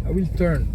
I will turn.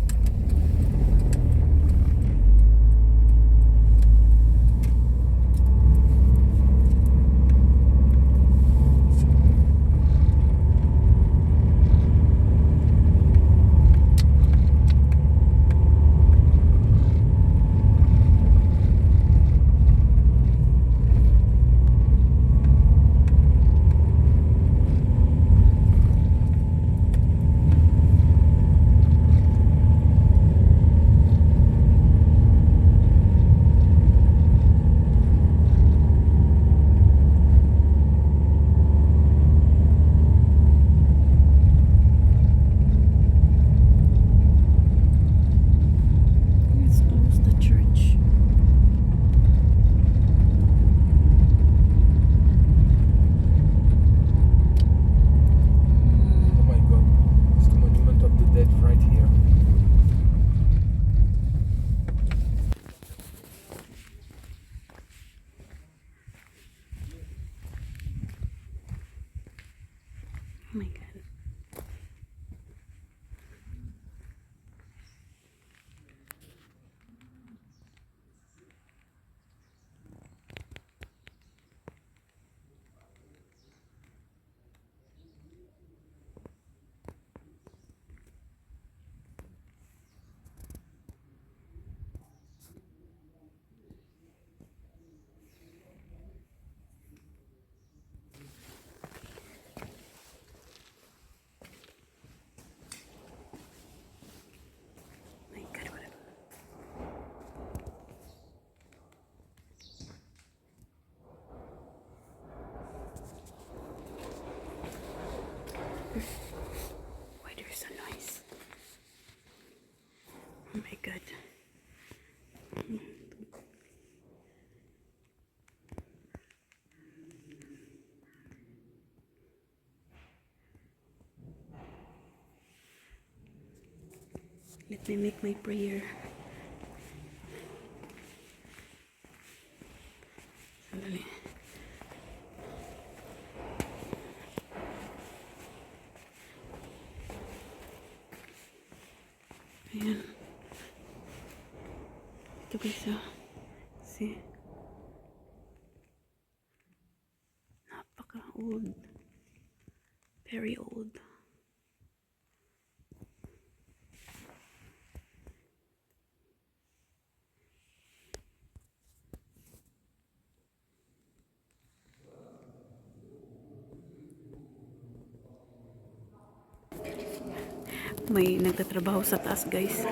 Let's close the church. Oh my god, it's the Monument of the Dead right here. Oh my god. My god, what why there's a noise? Oh my god. Let me make my prayer. Sandali. Ayan. Ito guys, see? Napaka-old. Very old. May nagtatrabaho sa taas guys.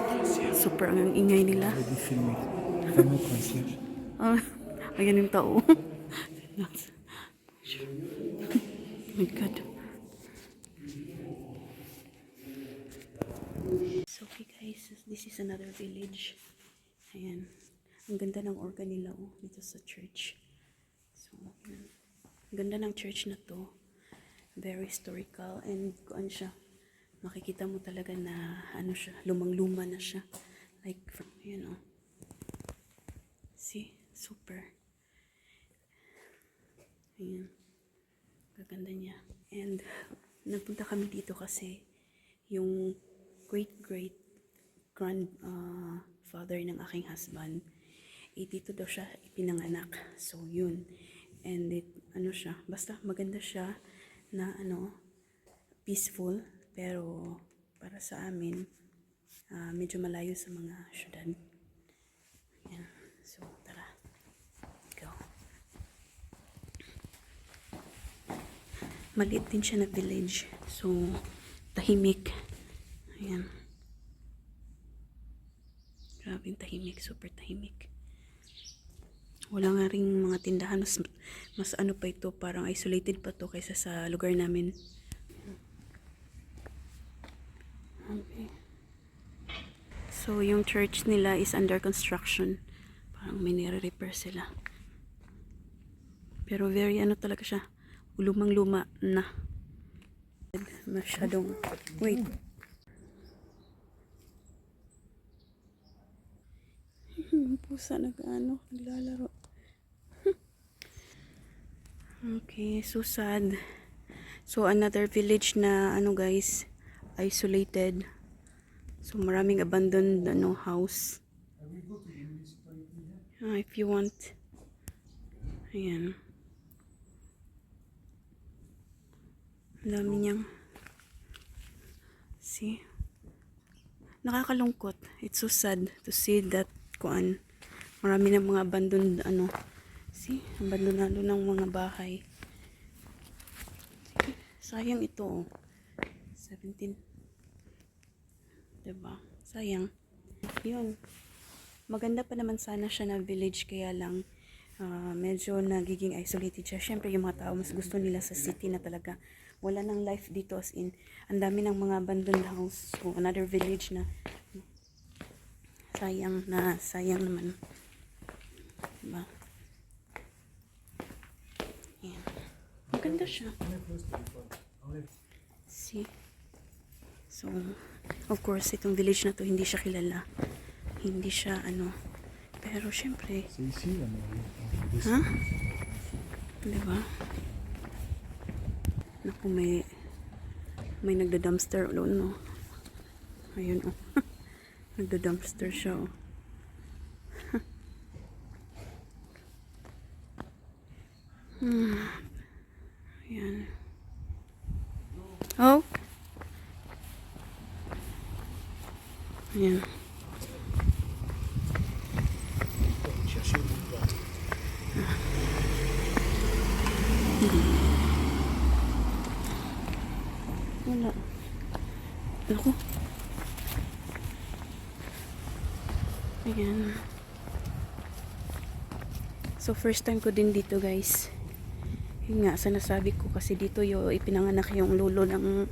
Super ang ingay nila. Let me film it. Film it, translation. Ah, ayan yung tao. Oh my god. So okay guys, this is another village. Ayan. Ang ganda ng organ nila dito sa church. So, ayan. Ang ganda ng church na to. Very historical and kuan siya. Makikita mo talaga na ano siya, lumang-luma na siya. Like, you know. See? Super. Ayan. Gaganda niya. And nagpunta kami dito kasi yung great grand father ng aking husband, dito daw siya ipinanganak. So yun. And ano siya, basta maganda siya na peaceful, pero para sa amin medyo malayo sa mga syudad. Yan. So tara. Go. Maliit din siya na village. So tahimik. Ayan. Grabe tahimik, super tahimik. Wala nga ring mga tindahan. Mas ano pa ito, parang isolated pa to kaysa sa lugar namin. Okay. So, yung church nila is under construction. Parang may nire-repair sila. Pero very ano talaga siya. Lumang-luma na. Masyadong... Wait. Pusa naglalaro. Okay, so sad. So another village na guys, isolated. So maraming abandoned house. If you want. Ayan. Ang dami niyang. See? Nakakalungkot. It's so sad to see that marami ng mga abandoned see? Abandonado ng mga bahay. See? Sayang ito. 17. Diba? Sayang. Yun. Maganda pa naman sana siya na village, kaya lang medyo nagiging isolated siya. Syempre yung mga tao mas gusto nila sa city na talaga. Wala nang life dito, as in ang dami ng mga abandoned house. So another village na sayang naman. Diba? Ayan. Maganda siya. See? So, of course, itong village na to hindi siya kilala. Hindi siya pero syempre ha? Diba? Naku, may nagda-dumpster doon, no? Ayun, oh. Nagda-dumpster siya, oh. Ayan. Oh. Ayan. Wala. Naku. Ayan. So, first time ko din dito, guys. Yun nga, sinasabi ko kasi dito ipinanganak yung lolo ng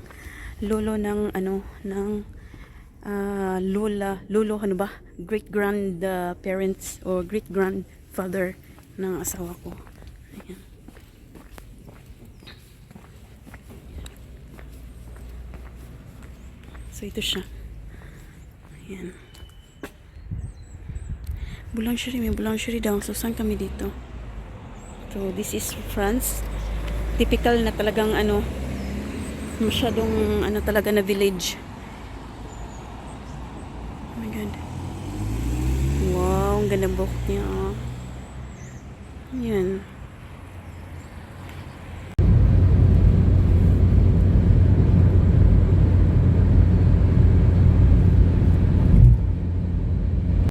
great grandparents or great grandfather ng asawa ko. Ayan. So ito siya. Ayan. May boulangerie daw. So saan kami dito? So this is France. Typical na talagang masyadong talaga na village. Oh my God. Wow, ang ganda buhok niya. Ayan.